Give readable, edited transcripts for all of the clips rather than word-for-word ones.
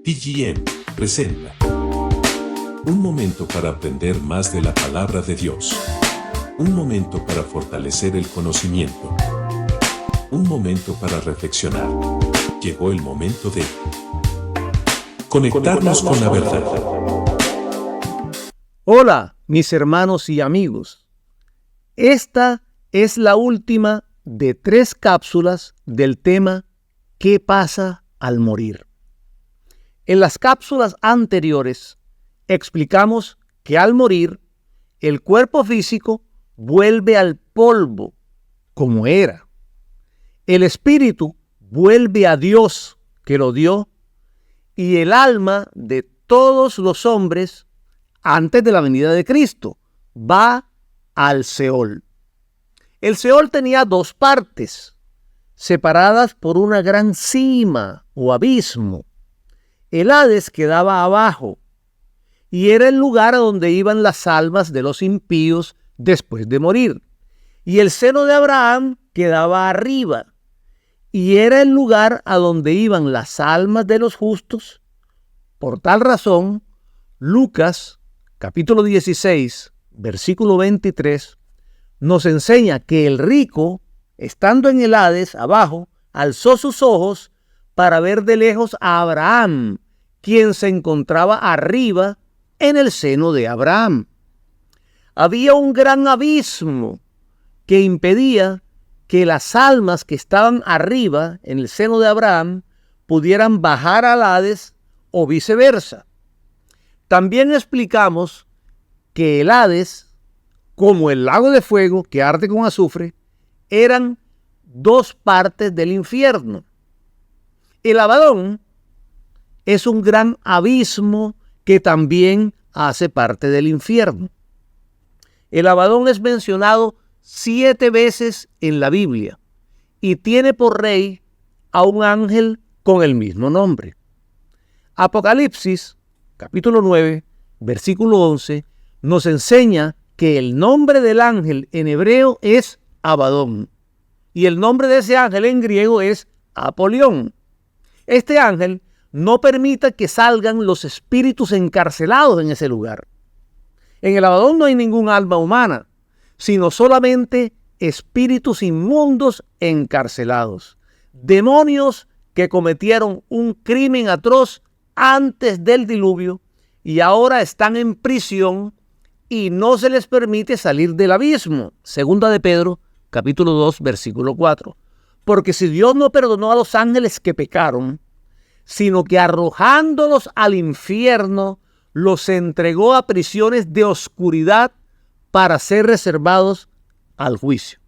TGM presenta un momento para aprender más de la palabra de Dios. Un momento para fortalecer el conocimiento. Un momento para reflexionar. Llegó el momento de conectarnos con la verdad. Hola, mis hermanos y amigos. Esta es la última de 3 cápsulas del tema ¿Qué pasa al morir? En las cápsulas anteriores explicamos que al morir el cuerpo físico vuelve al polvo como era. El espíritu vuelve a Dios que lo dio y el alma de todos los hombres antes de la venida de Cristo va al Seol. El Seol tenía 2 partes, separadas por una gran sima o abismo. El Hades quedaba abajo y era el lugar a donde iban las almas de los impíos después de morir. Y el seno de Abraham quedaba arriba y era el lugar a donde iban las almas de los justos. Por tal razón, Lucas, capítulo 16, versículo 23, nos enseña que el rico, estando en el Hades abajo, alzó sus ojos para ver de lejos a Abraham, quien se encontraba arriba en el seno de Abraham. Había un gran abismo que impedía que las almas que estaban arriba en el seno de Abraham pudieran bajar al Hades o viceversa. También explicamos que el Hades, como el lago de fuego que arde con azufre, eran 2 partes del infierno. El Abadón es un gran abismo que también hace parte del infierno. El Abadón es mencionado 7 veces en la Biblia y tiene por rey a un ángel con el mismo nombre. Apocalipsis, capítulo 9, versículo 11, nos enseña que el nombre del ángel en hebreo es Abadón y el nombre de ese ángel en griego es Apolión. Este ángel no permite que salgan los espíritus encarcelados en ese lugar. En el Abadón no hay ningún alma humana, sino solamente espíritus inmundos encarcelados, demonios que cometieron un crimen atroz antes del diluvio y ahora están en prisión y no se les permite salir del abismo. Segunda de Pedro, capítulo 2, versículo 4. Porque si Dios no perdonó a los ángeles que pecaron, sino que arrojándolos al infierno, los entregó a prisiones de oscuridad para ser reservados al juicio.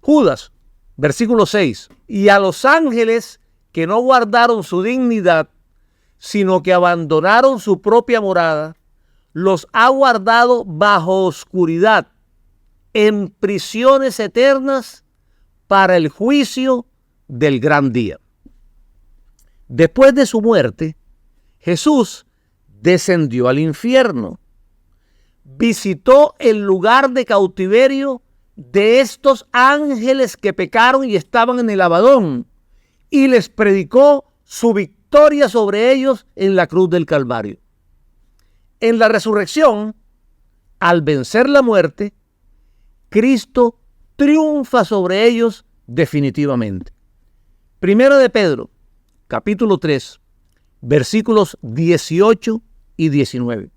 Judas, versículo 6. Y a los ángeles que no guardaron su dignidad, sino que abandonaron su propia morada, los ha guardado bajo oscuridad, en prisiones eternas para el juicio del gran día. Después de su muerte, Jesús descendió al infierno, visitó el lugar de cautiverio de estos ángeles que pecaron y estaban en el Abadón y les predicó su victoria sobre ellos en la cruz del Calvario. En la resurrección, al vencer la muerte, Cristo triunfa sobre ellos definitivamente. Primero de Pedro, capítulo 3, versículos 18 y 19.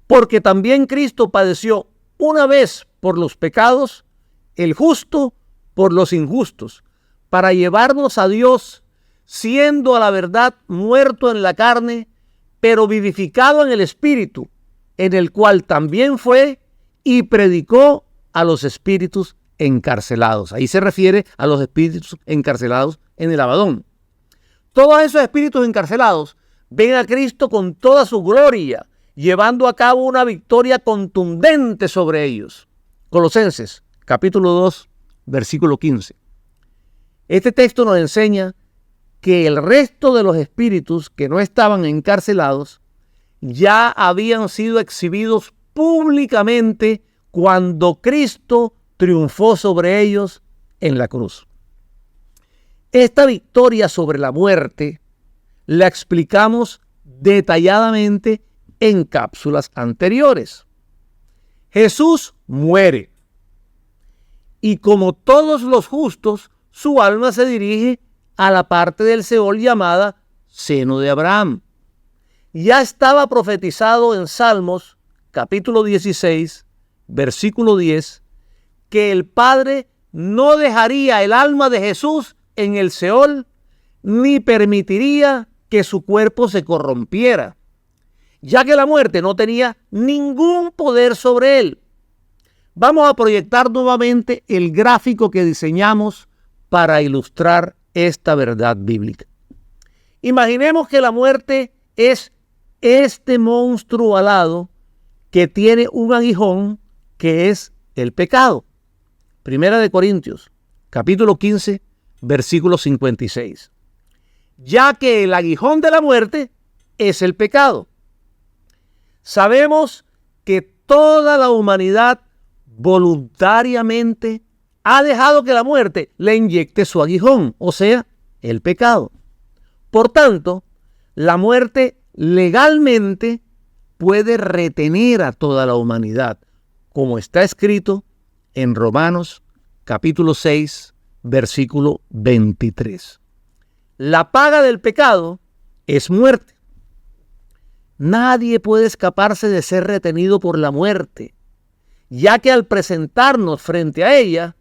Porque también Cristo padeció una vez por los pecados, el justo por los injustos, para llevarnos a Dios, siendo a la verdad muerto en la carne, pero vivificado en el Espíritu, en el cual también fue y predicó a los espíritus encarcelados. Ahí se refiere a los espíritus encarcelados en el Abadón. Todos esos espíritus encarcelados ven a Cristo con toda su gloria, llevando a cabo una victoria contundente sobre ellos. Colosenses, capítulo 2, versículo 15. Este texto nos enseña que el resto de los espíritus que no estaban encarcelados ya habían sido exhibidos públicamente cuando Cristo triunfó sobre ellos en la cruz. Esta victoria sobre la muerte la explicamos detalladamente en cápsulas anteriores. Jesús muere y como todos los justos, su alma se dirige a la parte del Seol llamada seno de Abraham. Ya estaba profetizado en Salmos capítulo 16, versículo 10, que el Padre no dejaría el alma de Jesús en el Seol, ni permitiría que su cuerpo se corrompiera, ya que la muerte no tenía ningún poder sobre él. Vamos a proyectar nuevamente el gráfico que diseñamos para ilustrar esta verdad bíblica. Imaginemos que la muerte es este monstruo alado que tiene un aguijón que es el pecado. Primera de Corintios, capítulo 15, versículo 56. Ya que el aguijón de la muerte es el pecado. Sabemos que toda la humanidad voluntariamente ha dejado que la muerte le inyecte su aguijón, o sea, el pecado. Por tanto, la muerte legalmente puede retener a toda la humanidad, como está escrito en Romanos capítulo 6, versículo 23. La paga del pecado es muerte. Nadie puede escaparse de ser retenido por la muerte, ya que al presentarnos frente a ella,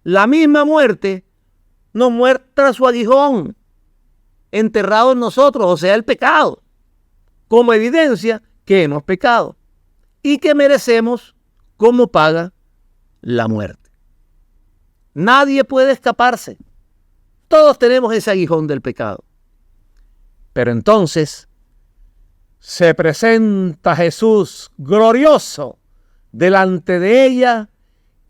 la misma muerte nos muestra su aguijón enterrado en nosotros, o sea, el pecado, como evidencia que hemos pecado y que merecemos como paga la muerte. Nadie puede escaparse. Todos tenemos ese aguijón del pecado. Pero entonces se presenta Jesús glorioso delante de ella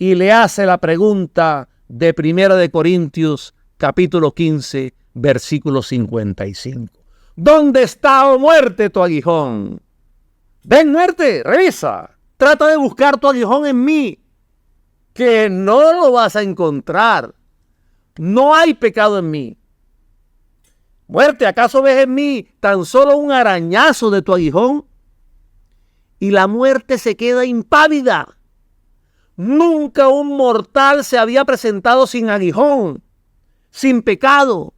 y le hace la pregunta de 1 de Corintios capítulo 15, versículo 55. ¿Dónde está, oh muerte, tu aguijón? Ven, muerte, revisa. Trata de buscar tu aguijón en mí, que no lo vas a encontrar. No hay pecado en mí. Muerte, ¿acaso ves en mí tan solo un arañazo de tu aguijón? Y la muerte se queda impávida. Nunca un mortal se había presentado sin aguijón, sin pecado.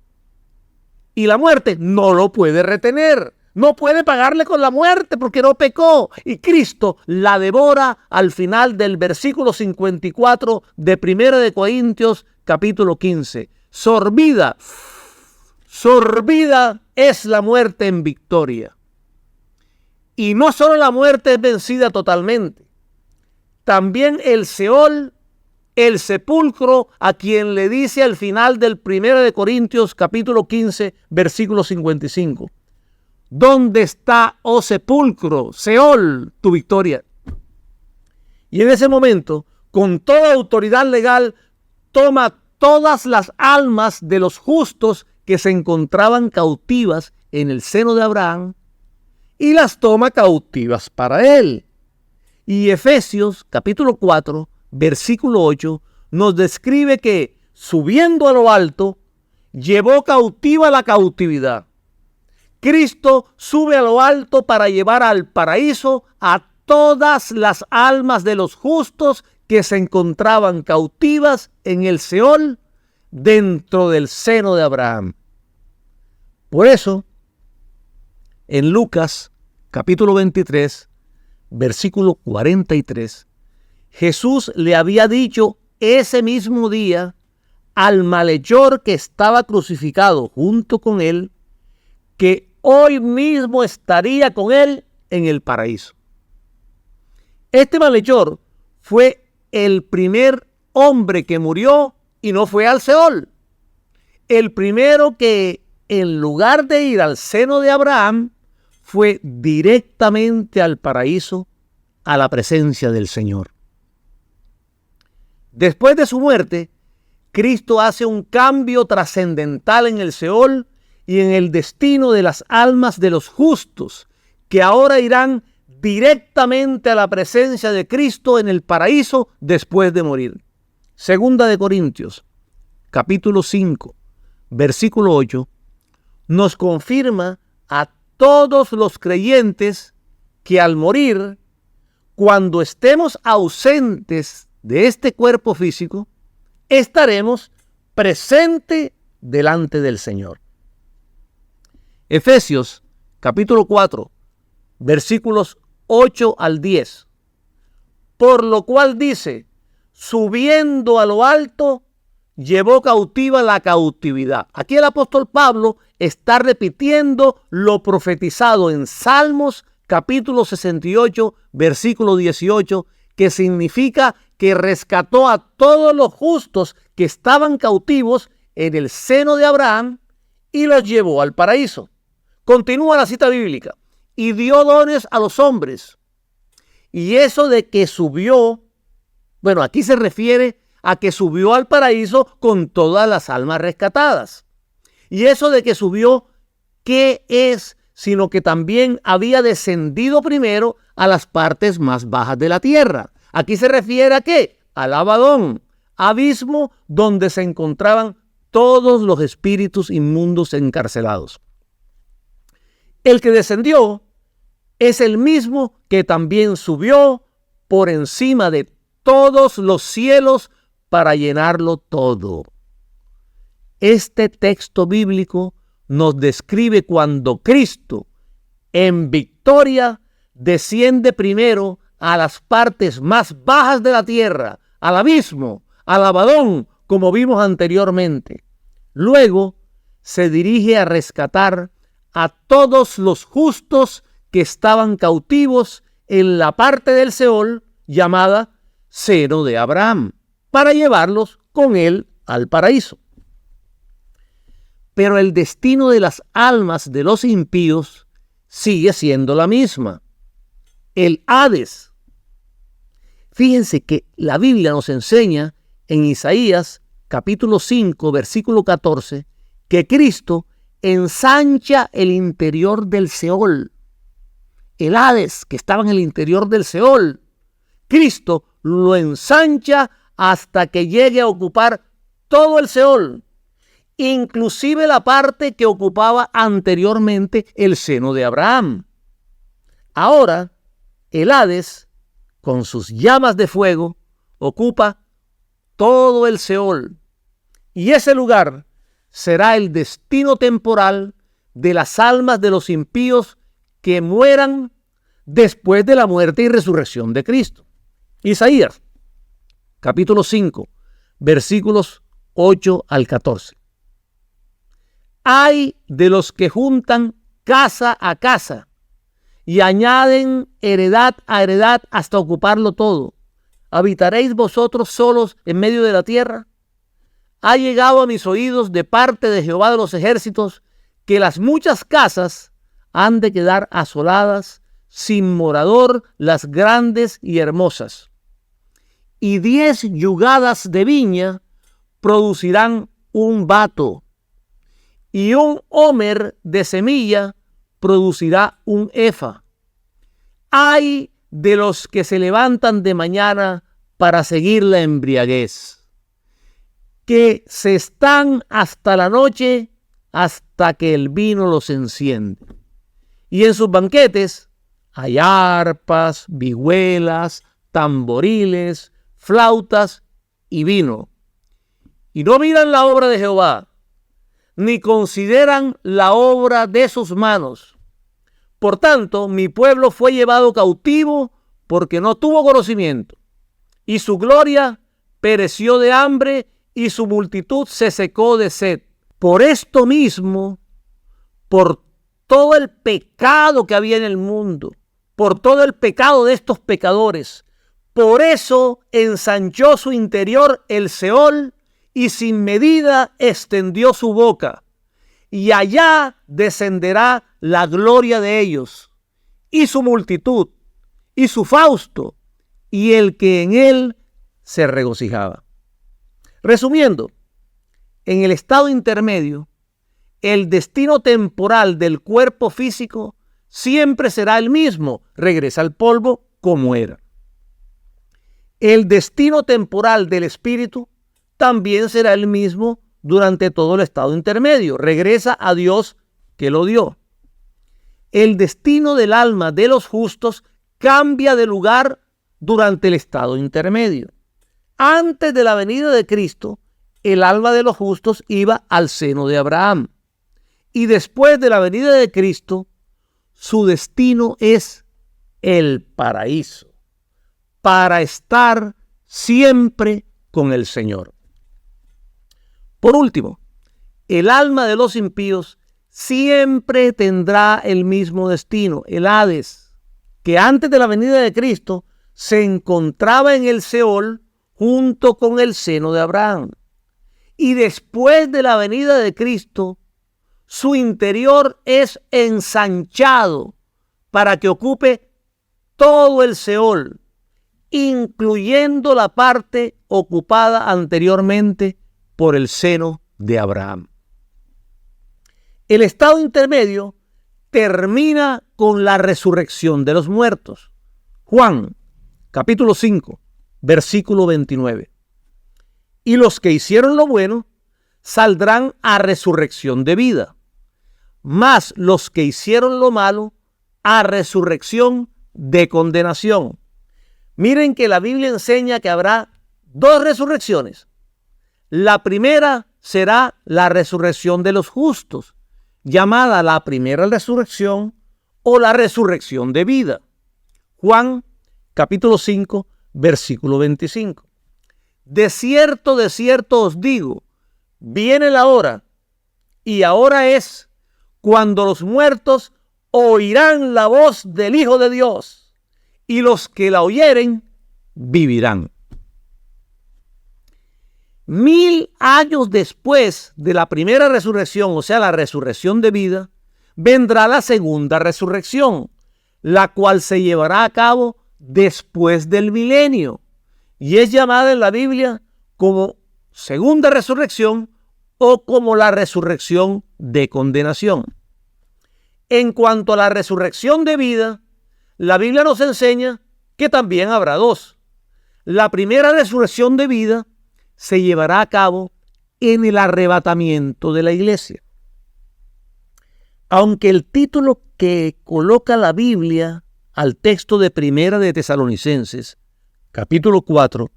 Y la muerte no lo puede retener. No puede pagarle con la muerte porque no pecó. Y Cristo la devora al final del versículo 54 de 1 de Corintios capítulo 15. Sorbida es la muerte en victoria. Y no solo la muerte es vencida totalmente. También el Seol, el sepulcro, a quien le dice al final del 1 de Corintios capítulo 15, versículo 55. ¿Dónde está, oh sepulcro, Seol, tu victoria? Y en ese momento, con toda autoridad legal, toma todas las almas de los justos que se encontraban cautivas en el seno de Abraham y las toma cautivas para él. Y Efesios capítulo 4, versículo 8, nos describe que, subiendo a lo alto, llevó cautiva la cautividad. Cristo sube a lo alto para llevar al paraíso a todas las almas de los justos que se encontraban cautivas en el Seol dentro del seno de Abraham. Por eso, en Lucas capítulo 23, versículo 43, Jesús le había dicho ese mismo día al malhechor que estaba crucificado junto con él, que hoy mismo estaría con él en el paraíso. Este malhechor fue el primer hombre que murió y no fue al Seol. El primero que, en lugar de ir al seno de Abraham, fue directamente al paraíso, a la presencia del Señor. Después de su muerte, Cristo hace un cambio trascendental en el Seol y en el destino de las almas de los justos, que ahora irán directamente a la presencia de Cristo en el paraíso después de morir. Segunda de Corintios, capítulo 5, versículo 8, nos confirma a todos los creyentes que al morir, cuando estemos ausentes de este cuerpo físico, estaremos presentes delante del Señor. Efesios capítulo 4, versículos 8 al 10. Por lo cual dice, subiendo a lo alto, llevó cautiva la cautividad. Aquí el apóstol Pablo está repitiendo lo profetizado en Salmos capítulo 68, versículo 18, que significa que rescató a todos los justos que estaban cautivos en el seno de Abraham y los llevó al paraíso. Continúa la cita bíblica. Y dio dones a los hombres. Y eso de que subió, bueno, aquí se refiere a que subió al paraíso con todas las almas rescatadas. Y eso de que subió, ¿qué es? Sino que también había descendido primero a las partes más bajas de la tierra. Aquí se refiere a ¿qué? Al Abadón, abismo donde se encontraban todos los espíritus inmundos encarcelados. El que descendió es el mismo que también subió por encima de todos los cielos para llenarlo todo. Este texto bíblico nos describe cuando Cristo, en victoria, desciende primero a las partes más bajas de la tierra, al abismo, al Abadón, como vimos anteriormente. Luego se dirige a rescatar a todos los justos que estaban cautivos en la parte del Seol llamada seno de Abraham, para llevarlos con él al paraíso. Pero el destino de las almas de los impíos sigue siendo la misma, el Hades. Fíjense que la Biblia nos enseña en Isaías capítulo 5, versículo 14, que Cristo ensancha el interior del Seol. El Hades, que estaba en el interior del Seol, Cristo lo ensancha hasta que llegue a ocupar todo el Seol, inclusive la parte que ocupaba anteriormente el seno de Abraham. Ahora, el Hades, con sus llamas de fuego, ocupa todo el Seol, y ese lugar será el destino temporal de las almas de los impíos que mueran después de la muerte y resurrección de Cristo. Isaías, capítulo 5, versículos 8 al 14. Ay de los que juntan casa a casa y añaden heredad a heredad hasta ocuparlo todo. ¿Habitaréis vosotros solos en medio de la tierra? Ha llegado a mis oídos de parte de Jehová de los ejércitos que las muchas casas han de quedar asoladas, sin morador, las grandes y hermosas. Y 10 yugadas de viña producirán un bato, y un homer de semilla producirá un efa. Ay de los que se levantan de mañana para seguir la embriaguez, que se están hasta la noche, hasta que el vino los enciende. Y en sus banquetes hay arpas, vihuelas, tamboriles, flautas y vino. Y no miran la obra de Jehová, ni consideran la obra de sus manos. Por tanto, mi pueblo fue llevado cautivo porque no tuvo conocimiento, y su gloria pereció de hambre, y su multitud se secó de sed. Por esto mismo, por todo el pecado que había en el mundo, por todo el pecado de estos pecadores, por eso ensanchó su interior el Seol, y sin medida extendió su boca, y allá descenderá la gloria de ellos, y su multitud, y su fausto, y el que en él se regocijaba. Resumiendo, en el estado intermedio, el destino temporal del cuerpo físico siempre será el mismo, regresa al polvo como era. El destino temporal del espíritu también será el mismo durante todo el estado intermedio, regresa a Dios que lo dio. el destino del alma de los justos cambia de lugar durante el estado intermedio. Antes de la venida de Cristo, el alma de los justos iba al seno de Abraham. Y después de la venida de Cristo, su destino es el paraíso, para estar siempre con el Señor. Por último, el alma de los impíos siempre tendrá el mismo destino, el Hades, que antes de la venida de Cristo se encontraba en el Seol junto con el seno de Abraham. Y después de la venida de Cristo, su interior es ensanchado para que ocupe todo el Seol, incluyendo la parte ocupada anteriormente por el seno de Abraham. El estado intermedio termina con la resurrección de los muertos. Juan, capítulo 5, versículo 29. Y los que hicieron lo bueno saldrán a resurrección de vida, mas los que hicieron lo malo a resurrección de condenación. Miren que la Biblia enseña que habrá dos resurrecciones. La primera será la resurrección de los justos, llamada la primera resurrección o la resurrección de vida. Juan, capítulo 5, versículo 25. De cierto os digo, viene la hora, y ahora es, cuando los muertos oirán la voz del Hijo de Dios, y los que la oyeren vivirán. 1000 años después de la primera resurrección, o sea, la resurrección de vida, vendrá la segunda resurrección, la cual se llevará a cabo después del milenio, y es llamada en la Biblia como segunda resurrección o como la resurrección de condenación. En cuanto a la resurrección de vida, la Biblia nos enseña que también habrá dos. La primera resurrección de vida se llevará a cabo en el arrebatamiento de la iglesia. Aunque el título que coloca la Biblia al texto de Primera de Tesalonicenses, capítulo 4,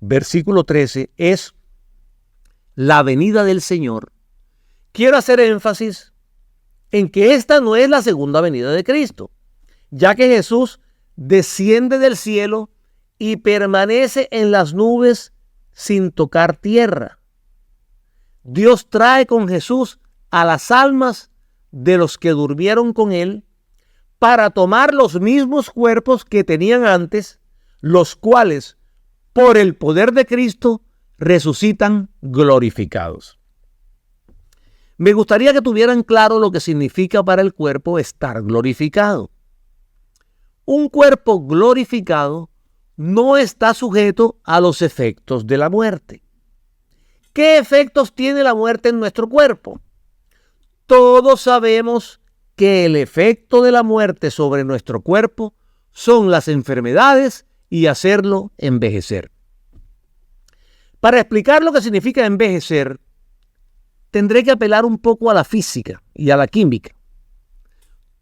versículo 13, es la venida del Señor, quiero hacer énfasis en que esta no es la segunda venida de Cristo, ya que Jesús desciende del cielo y permanece en las nubes sin tocar tierra. Dios trae con Jesús a las almas de los que durmieron con él para tomar los mismos cuerpos que tenían antes, los cuales, por el poder de Cristo, resucitan glorificados. Me gustaría que tuvieran claro lo que significa para el cuerpo estar glorificado. Un cuerpo glorificado no está sujeto a los efectos de la muerte. ¿Qué efectos tiene la muerte en nuestro cuerpo? Todos sabemos que el efecto de la muerte sobre nuestro cuerpo son las enfermedades y hacerlo envejecer. Para explicar lo que significa envejecer, tendré que apelar un poco a la física y a la química.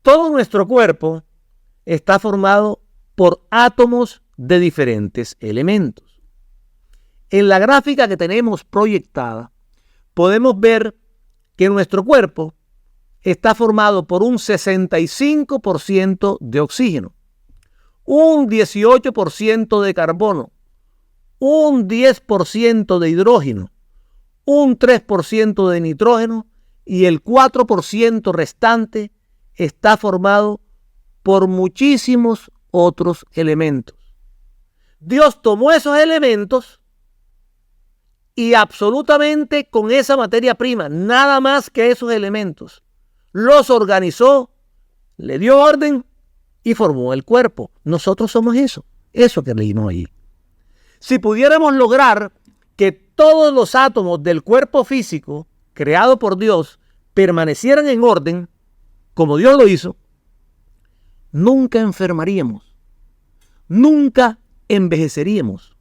Todo nuestro cuerpo está formado por átomos de diferentes elementos. En la gráfica que tenemos proyectada, podemos ver que nuestro cuerpo está formado por un 65% de oxígeno, un 18% de carbono, un 10% de hidrógeno, un 3% de nitrógeno y el 4% restante está formado por muchísimos otros elementos. Dios tomó esos elementos y absolutamente con esa materia prima, nada más que esos elementos, los organizó, le dio orden y formó el cuerpo. Nosotros somos eso que leímos ahí. Si pudiéramos lograr que todos los átomos del cuerpo físico creado por Dios permanecieran en orden, como Dios lo hizo, nunca enfermaríamos, nunca envejeceríamos.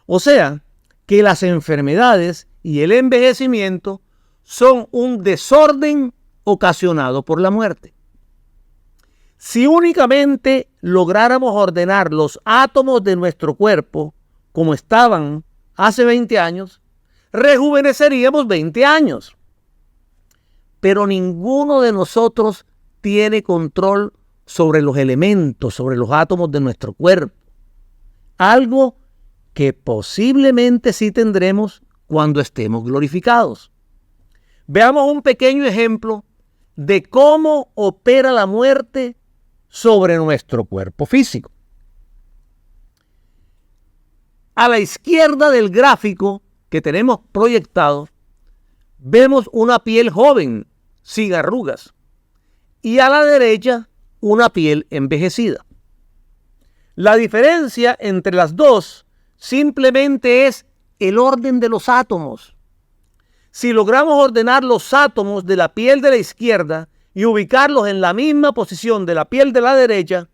O sea, que las enfermedades y el envejecimiento son un desorden ocasionado por la muerte. Si únicamente lográramos ordenar los átomos de nuestro cuerpo como estaban hace 20 años, rejuveneceríamos 20 años. Pero ninguno de nosotros tiene control sobre los elementos, sobre los átomos de nuestro cuerpo. Algo que posiblemente sí tendremos cuando estemos glorificados. Veamos un pequeño ejemplo de cómo opera la muerte sobre nuestro cuerpo físico. A la izquierda del gráfico que tenemos proyectado, vemos una piel joven, sin arrugas, y a la derecha una piel envejecida. La diferencia entre las dos simplemente es el orden de los átomos. Si logramos ordenar los átomos de la piel de la izquierda y ubicarlos en la misma posición de la piel de la derecha,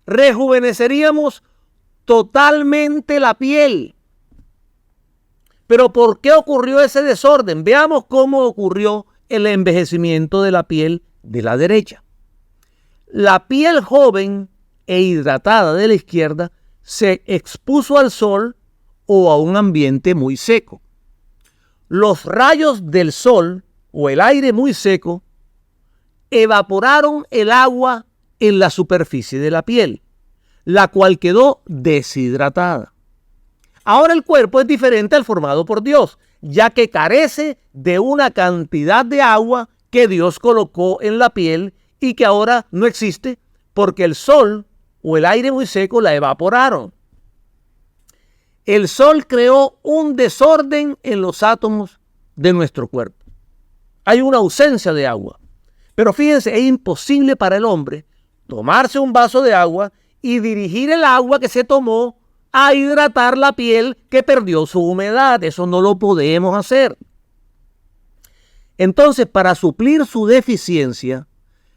rejuveneceríamos totalmente la piel. Pero ¿por qué ocurrió ese desorden? Veamos cómo ocurrió el envejecimiento de la piel de la derecha. La piel joven e hidratada de la izquierda se expuso al sol o a un ambiente muy seco. Los rayos del sol o el aire muy seco evaporaron el agua en la superficie de la piel, la cual quedó deshidratada. Ahora el cuerpo es diferente al formado por Dios, ya que carece de una cantidad de agua que Dios colocó en la piel y que ahora no existe porque el sol o el aire muy seco la evaporaron. El sol creó un desorden en los átomos de nuestro cuerpo. Hay una ausencia de agua. Pero fíjense, es imposible para el hombre tomarse un vaso de agua y dirigir el agua que se tomó a hidratar la piel que perdió su humedad. Eso no lo podemos hacer. Entonces, para suplir su deficiencia,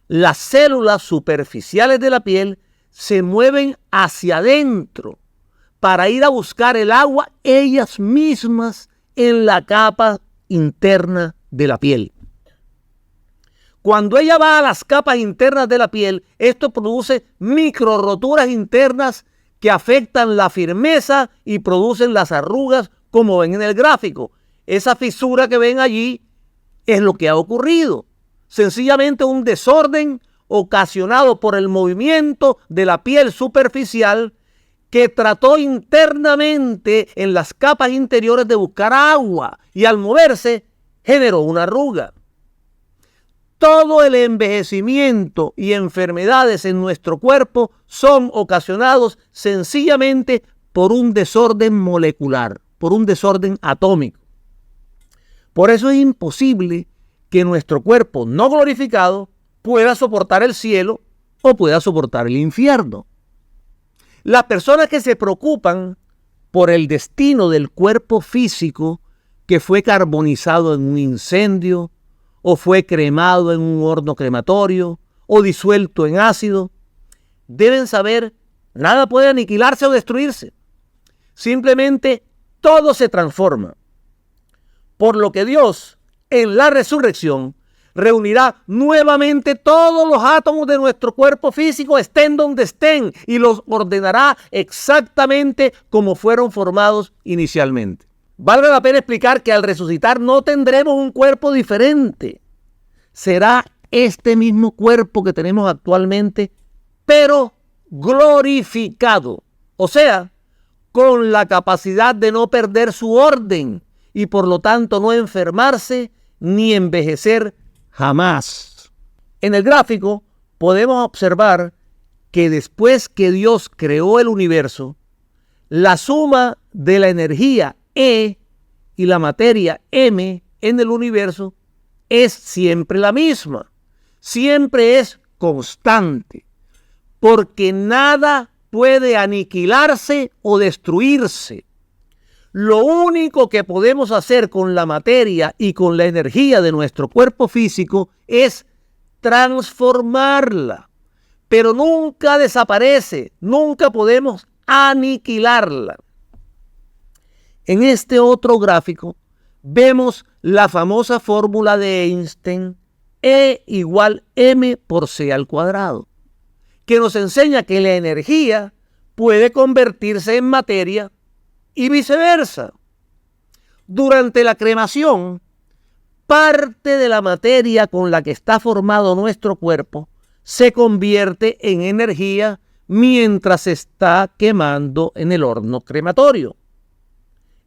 las células superficiales de la piel se mueven hacia adentro para ir a buscar el agua ellas mismas en la capa interna de la piel. Cuando ella va a las capas internas de la piel, esto produce micro roturas internas que afectan la firmeza y producen las arrugas, como ven en el gráfico. Esa fisura que ven allí es lo que ha ocurrido. Sencillamente un desorden ocasionado por el movimiento de la piel superficial que trató internamente en las capas interiores de buscar agua y al moverse generó una arruga. Todo el envejecimiento y enfermedades en nuestro cuerpo son ocasionados sencillamente por un desorden molecular, por un desorden atómico. Por eso es imposible que nuestro cuerpo no glorificado pueda soportar el cielo o pueda soportar el infierno. Las personas que se preocupan por el destino del cuerpo físico que fue carbonizado en un incendio, o fue cremado en un horno crematorio, o disuelto en ácido, deben saber, nada puede aniquilarse o destruirse. Simplemente todo se transforma. Por lo que Dios, en la resurrección, reunirá nuevamente todos los átomos de nuestro cuerpo físico, estén donde estén, y los ordenará exactamente como fueron formados inicialmente. Vale la pena explicar que al resucitar no tendremos un cuerpo diferente. Será este mismo cuerpo que tenemos actualmente, pero glorificado. O sea, con la capacidad de no perder su orden y por lo tanto no enfermarse ni envejecer jamás. En el gráfico podemos observar que después que Dios creó el universo, la suma de la energía E y la materia M en el universo es siempre la misma, siempre es constante, porque nada puede aniquilarse o destruirse. Lo único que podemos hacer con la materia y con la energía de nuestro cuerpo físico es transformarla, pero nunca desaparece, nunca podemos aniquilarla. En este otro gráfico vemos la famosa fórmula de Einstein, E igual m por c al cuadrado. que nos enseña que la energía puede convertirse en materia y viceversa. Durante la cremación, parte de la materia con la que está formado nuestro cuerpo se convierte en energía mientras se está quemando en el horno crematorio.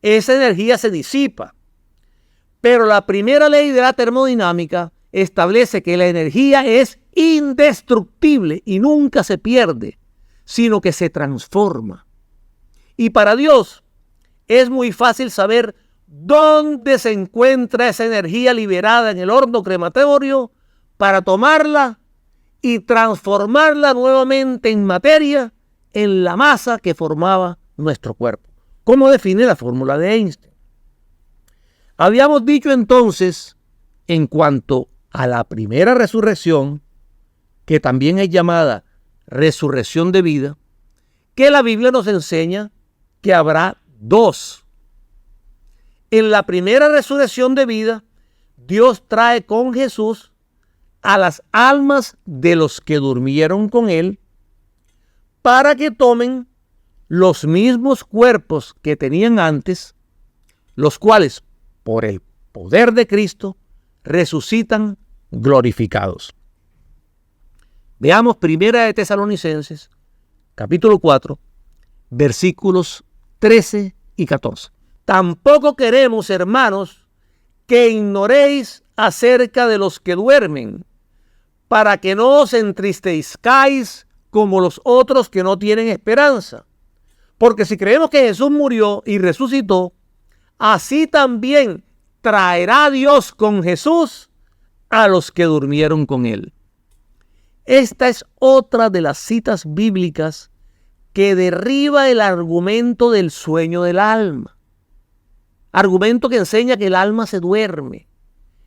Esa energía se disipa, pero la primera ley de la termodinámica establece que la energía es indestructible y nunca se pierde, sino que se transforma. Y para Dios es muy fácil saber dónde se encuentra esa energía liberada en el horno crematorio para tomarla y transformarla nuevamente en materia, en la masa que formaba nuestro cuerpo. ¿Cómo define la fórmula de Einstein? Habíamos dicho entonces, en cuanto a la primera resurrección, que también es llamada resurrección de vida, que la Biblia nos enseña que habrá dos. En la primera resurrección de vida, Dios trae con Jesús a las almas de los que durmieron con Él para que tomen los mismos cuerpos que tenían antes, los cuales, por el poder de Cristo, resucitan glorificados. Veamos Primera de Tesalonicenses, capítulo 4, versículos 13 y 14. Tampoco queremos, hermanos, que ignoréis acerca de los que duermen, para que no os entristezcáis como los otros que no tienen esperanza. Porque si creemos que Jesús murió y resucitó, así también traerá Dios con Jesús a los que durmieron con Él. Esta es otra de las citas bíblicas que derriba el argumento del sueño del alma. Argumento que enseña que el alma se duerme,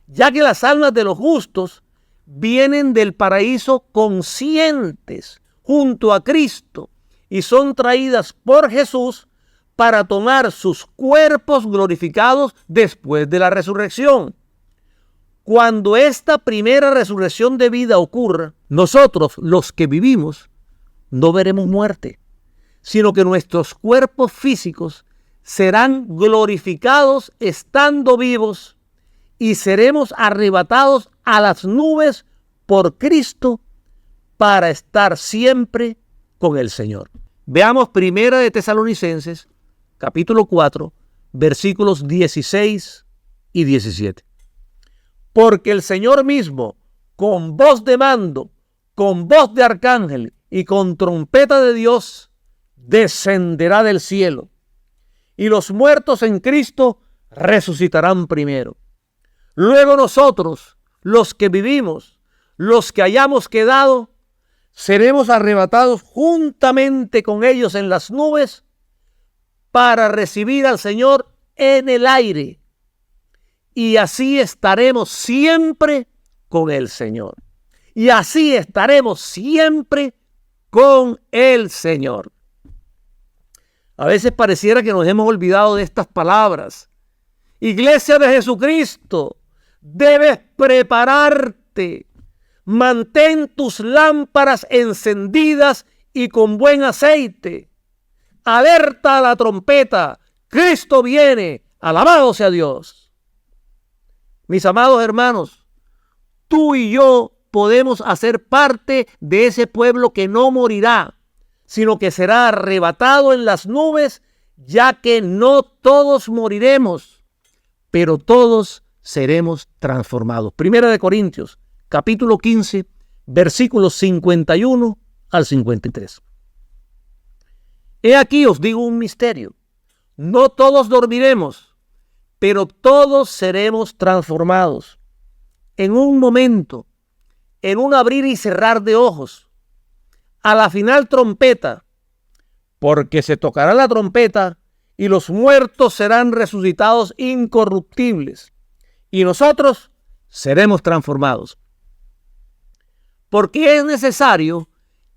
ya que las almas de los justos vienen del paraíso conscientes junto a Cristo y son traídas por Jesús para tomar sus cuerpos glorificados después de la resurrección. Cuando esta primera resurrección de vida ocurra, nosotros, los que vivimos, no veremos muerte, sino que nuestros cuerpos físicos serán glorificados estando vivos y seremos arrebatados a las nubes por Cristo para estar siempre con el Señor. Veamos Primera de Tesalonicenses, capítulo 4, versículos 16 y 17. Porque el Señor mismo, con voz de mando, con voz de arcángel y con trompeta de Dios, descenderá del cielo. Y los muertos en Cristo resucitarán primero. Luego nosotros, los que vivimos, los que hayamos quedado, seremos arrebatados juntamente con ellos en las nubes para recibir al Señor en el aire. Y así estaremos siempre con el Señor. Y así estaremos siempre con el Señor. A veces pareciera que nos hemos olvidado de estas palabras. Iglesia de Jesucristo, debes prepararte. Mantén tus lámparas encendidas y con buen aceite. Alerta a la trompeta. Cristo viene. Alabado sea Dios. Mis amados hermanos, tú y yo podemos hacer parte de ese pueblo que no morirá, sino que será arrebatado en las nubes, ya que no todos moriremos, pero todos seremos transformados. Primera de Corintios, capítulo 15, versículos 51 al 53. He aquí os digo un misterio. No todos dormiremos, pero todos seremos transformados. En un momento, en un abrir y cerrar de ojos, a la final trompeta, porque se tocará la trompeta y los muertos serán resucitados incorruptibles y nosotros seremos transformados. Porque es necesario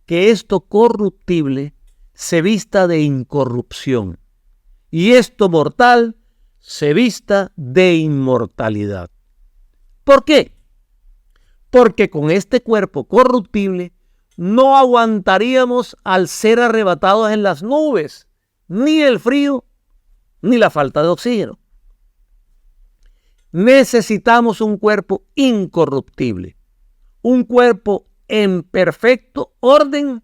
que esto corruptible se vista de incorrupción y esto mortal se vista de inmortalidad. ¿Por qué? Porque con este cuerpo corruptible no aguantaríamos al ser arrebatados en las nubes, ni el frío, ni la falta de oxígeno. Necesitamos un cuerpo incorruptible, un cuerpo en perfecto orden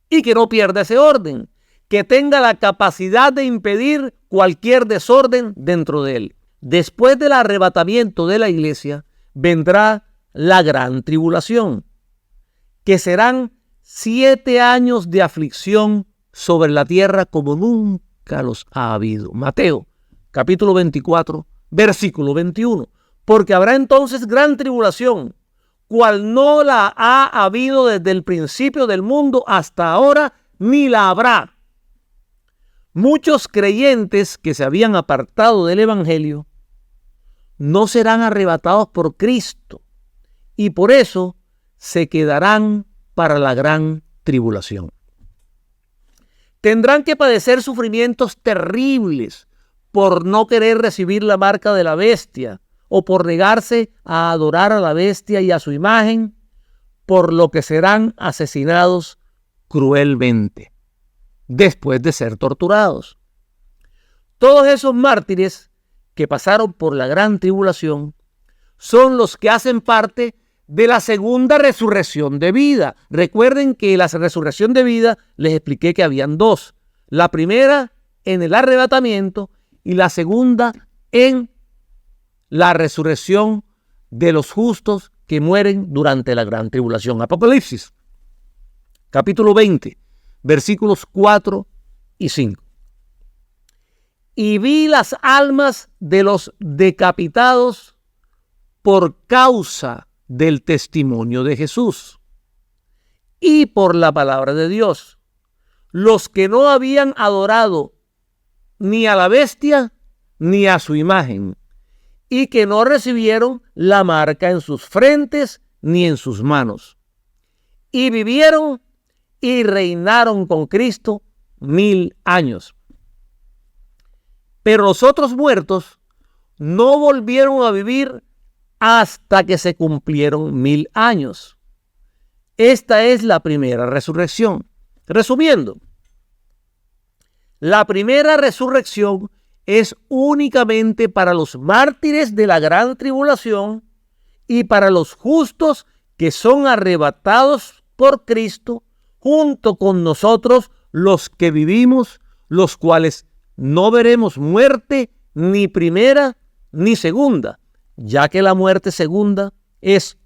y que no pierda ese orden, que tenga la capacidad de impedir cualquier desorden dentro de él. Después del arrebatamiento de la iglesia, vendrá la gran tribulación, que serán 7 años de aflicción sobre la tierra como nunca los ha habido. Mateo, capítulo 24, versículo 21. Porque habrá entonces gran tribulación, cual no la ha habido desde el principio del mundo hasta ahora, ni la habrá. Muchos creyentes que se habían apartado del evangelio no serán arrebatados por Cristo y por eso se quedarán para la gran tribulación. Tendrán que padecer sufrimientos terribles por no querer recibir la marca de la bestia o por negarse a adorar a la bestia y a su imagen, por lo que serán asesinados cruelmente después de ser torturados. Todos esos mártires que pasaron por la gran tribulación son los que hacen parte de la segunda resurrección de vida. Recuerden que la resurrección de vida les expliqué que habían dos. La primera en el arrebatamiento y la segunda en la resurrección de los justos que mueren durante la gran tribulación. Apocalipsis, capítulo 20, versículos 4 y 5. Y vi las almas de los decapitados por causa del testimonio de Jesús y por la palabra de Dios, los que no habían adorado ni a la bestia ni a su imagen, y que no recibieron la marca en sus frentes ni en sus manos. Y vivieron y reinaron con Cristo 1000 años. Pero los otros muertos no volvieron a vivir hasta que se cumplieron 1000 años. Esta es la primera resurrección. Resumiendo, la primera resurrección es únicamente para los mártires de la gran tribulación y para los justos que son arrebatados por Cristo junto con nosotros los que vivimos, los cuales no veremos muerte ni primera ni segunda, ya que la muerte segunda es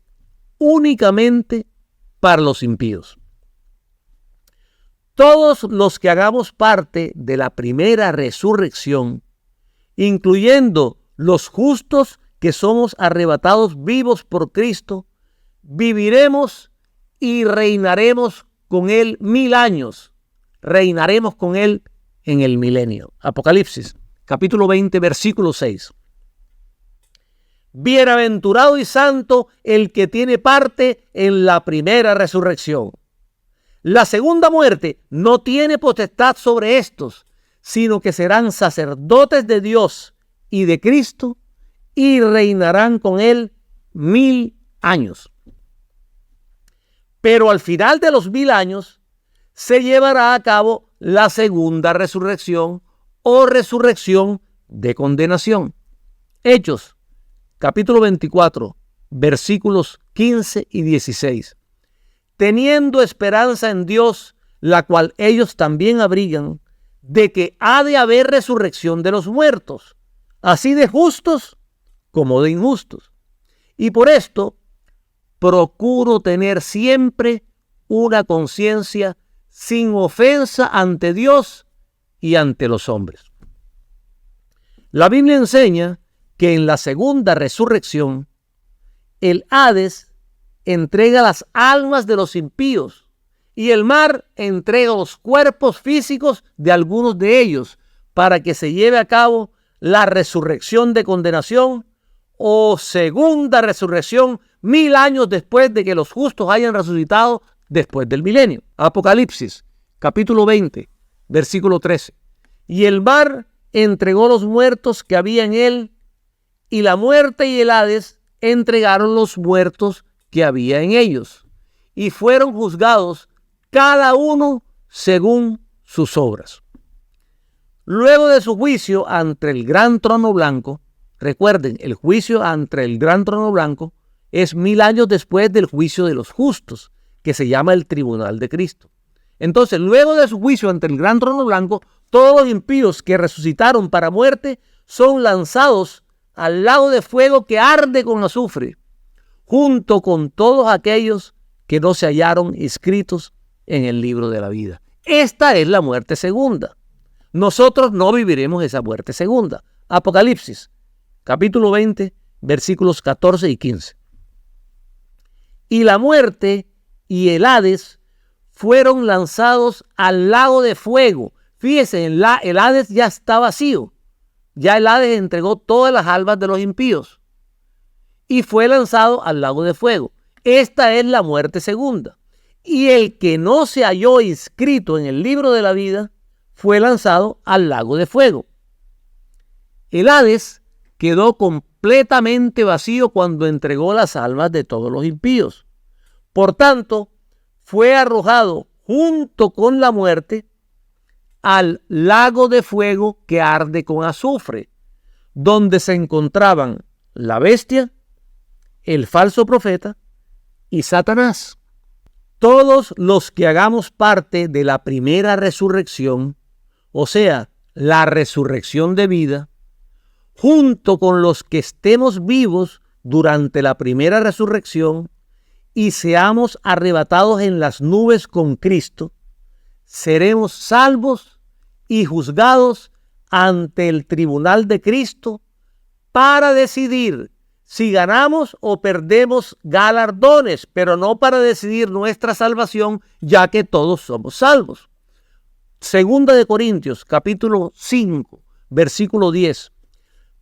únicamente para los impíos. Todos los que hagamos parte de la primera resurrección, incluyendo los justos que somos arrebatados vivos por Cristo, viviremos y reinaremos con Él 1000 años. Reinaremos con Él en el milenio. Apocalipsis, capítulo 20, versículo 6. Bienaventurado y santo el que tiene parte en la primera resurrección. La segunda muerte no tiene potestad sobre estos, sino que serán sacerdotes de Dios y de Cristo y reinarán con Él 1000 años. Pero al final de los 1000 años se llevará a cabo la segunda resurrección o resurrección de condenación. Hechos, capítulo 24, versículos 15 y 16. Teniendo esperanza en Dios, la cual ellos también abrigan, de que ha de haber resurrección de los muertos, así de justos como de injustos. Y por esto procuro tener siempre una conciencia sin ofensa ante Dios y ante los hombres. La Biblia enseña que en la segunda resurrección, el Hades entrega las almas de los impíos y el mar entrega los cuerpos físicos de algunos de ellos para que se lleve a cabo la resurrección de condenación o segunda resurrección 1000 años después de que los justos hayan resucitado después del milenio. Apocalipsis, capítulo 20, versículo 13. Y el mar entregó los muertos que había en él, y la muerte y el Hades entregaron los muertos que había en ellos. y fueron juzgados cada uno según sus obras. Luego de su juicio ante el gran trono blanco, recuerden, el juicio ante el gran trono blanco es 1000 años después del juicio de los justos, que se llama el tribunal de Cristo. Entonces, luego de su juicio ante el gran trono blanco, todos los impíos que resucitaron para muerte son lanzados al lago de fuego que arde con azufre, junto con todos aquellos que no se hallaron inscritos en el libro de la vida. Esta es la muerte segunda. Nosotros no viviremos esa muerte segunda. Apocalipsis, capítulo 20, versículos 14 y 15. Y la muerte y el Hades fueron lanzados al lago de fuego. Fíjense, el Hades ya está vacío. Ya el Hades entregó todas las almas de los impíos y fue lanzado al lago de fuego. Esta es la muerte segunda. Y el que no se halló inscrito en el libro de la vida fue lanzado al lago de fuego. El Hades quedó completamente vacío cuando entregó las almas de todos los impíos. Por tanto, fue arrojado junto con la muerte al lago de fuego que arde con azufre, donde se encontraban la bestia, el falso profeta y Satanás. Todos los que hagamos parte de la primera resurrección, o sea, la resurrección de vida, junto con los que estemos vivos durante la primera resurrección y seamos arrebatados en las nubes con Cristo, seremos salvos y juzgados ante el tribunal de Cristo para decidir si ganamos o perdemos galardones, pero no para decidir nuestra salvación, ya que todos somos salvos. Segunda de Corintios, capítulo 5, versículo 10.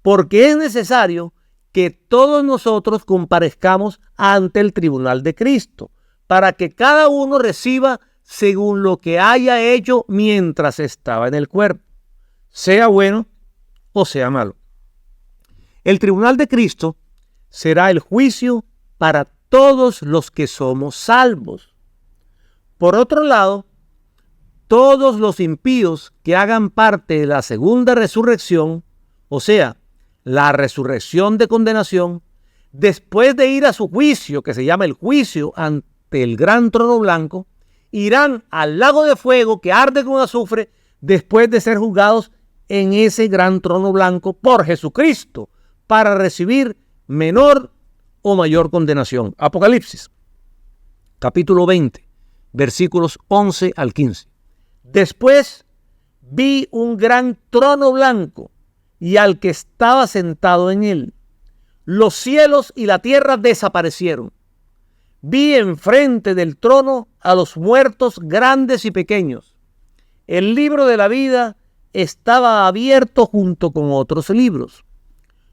Porque es necesario que todos nosotros comparezcamos ante el tribunal de Cristo, para que cada uno reciba según lo que haya hecho mientras estaba en el cuerpo, sea bueno o sea malo. El tribunal de Cristo será el juicio para todos los que somos salvos. Por otro lado, todos los impíos que hagan parte de la segunda resurrección, o sea, la resurrección de condenación, después de ir a su juicio, que se llama el juicio ante el gran trono blanco, irán al lago de fuego que arde con azufre después de ser juzgados en ese gran trono blanco por Jesucristo para recibir menor o mayor condenación. Apocalipsis, capítulo 20, versículos 11 al 15. Después vi un gran trono blanco y al que estaba sentado en él. Los cielos y la tierra desaparecieron. Vi enfrente del trono a los muertos grandes y pequeños. El libro de la vida estaba abierto junto con otros libros.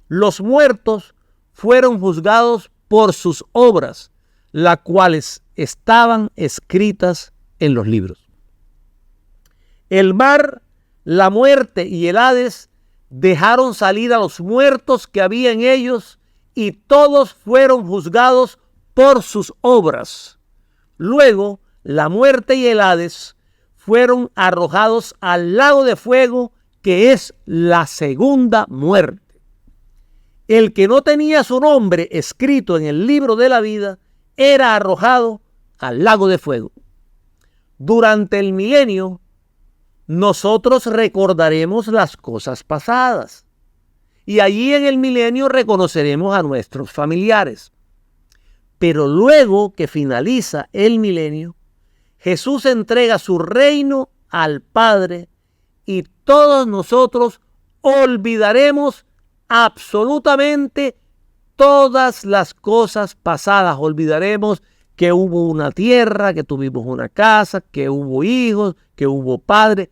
Los muertos fueron juzgados por sus obras, las cuales estaban escritas en los libros. El mar, la muerte y el Hades dejaron salir a los muertos que había en ellos, y todos fueron juzgados por sus obras. Luego, la muerte y el Hades fueron arrojados al lago de fuego, que es la segunda muerte. El que no tenía su nombre escrito en el libro de la vida era arrojado al lago de fuego. Durante el milenio, nosotros recordaremos las cosas pasadas y allí en el milenio reconoceremos a nuestros familiares. Pero luego que finaliza el milenio, Jesús entrega su reino al Padre y todos nosotros olvidaremos absolutamente todas las cosas pasadas. Olvidaremos que hubo una tierra, que tuvimos una casa, que hubo hijos, que hubo padre.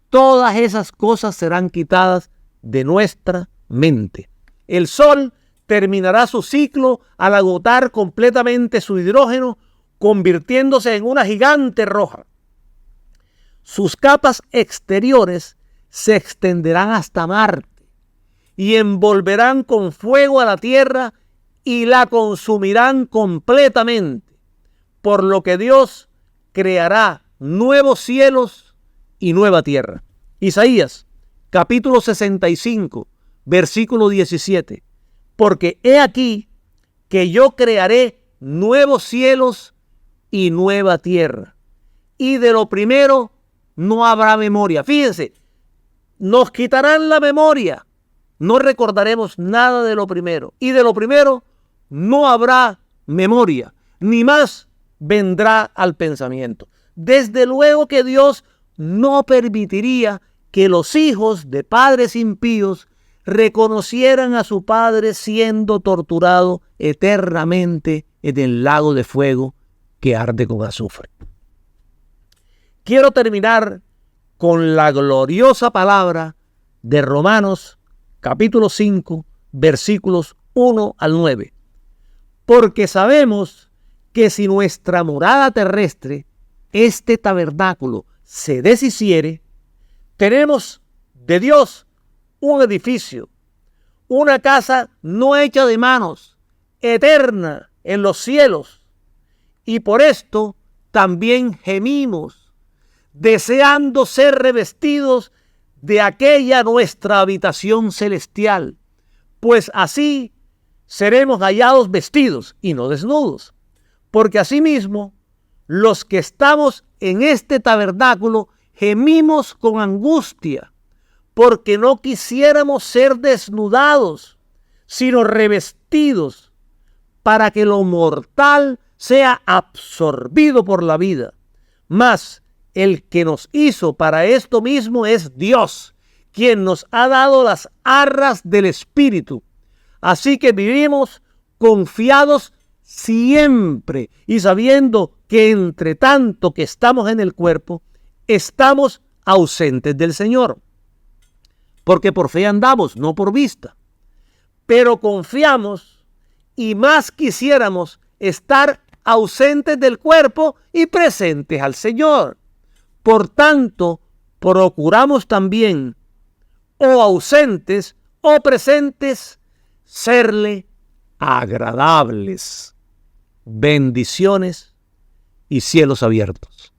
Todas esas cosas serán quitadas de nuestra mente. El sol terminará su ciclo al agotar completamente su hidrógeno, convirtiéndose en una gigante roja. Sus capas exteriores se extenderán hasta Marte y envolverán con fuego a la Tierra y la consumirán completamente. por lo que Dios creará nuevos cielos y nueva tierra. Isaías, capítulo 65, versículo 17. Porque he aquí que yo crearé nuevos cielos y nueva tierra, y de lo primero no habrá memoria. Fíjense, nos quitarán la memoria, no recordaremos nada de lo primero, y de lo primero no habrá memoria, ni más vendrá al pensamiento. Desde luego que Dios no permitiría que los hijos de padres impíos reconocieran a su padre siendo torturado eternamente en el lago de fuego que arde con azufre. Quiero terminar con la gloriosa palabra de Romanos capítulo 5, versículos 1 al 9. Porque sabemos que si nuestra morada terrestre, este tabernáculo, se deshiciere, tenemos de Dios un edificio, una casa no hecha de manos, eterna en los cielos. Y por esto también gemimos, deseando ser revestidos de aquella nuestra habitación celestial, pues así seremos hallados vestidos y no desnudos. Porque asimismo, los que estamos en este tabernáculo gemimos con angustia, porque no quisiéramos ser desnudados, sino revestidos, para que lo mortal sea absorbido por la vida. Mas el que nos hizo para esto mismo es Dios, quien nos ha dado las arras del Espíritu. Así que vivimos confiados siempre y sabiendo que entre tanto que estamos en el cuerpo, estamos ausentes del Señor. Porque por fe andamos, no por vista. Pero confiamos y más quisiéramos estar ausentes del cuerpo y presentes al Señor. Por tanto, procuramos también, o ausentes o presentes, serle agradables. Bendiciones y cielos abiertos.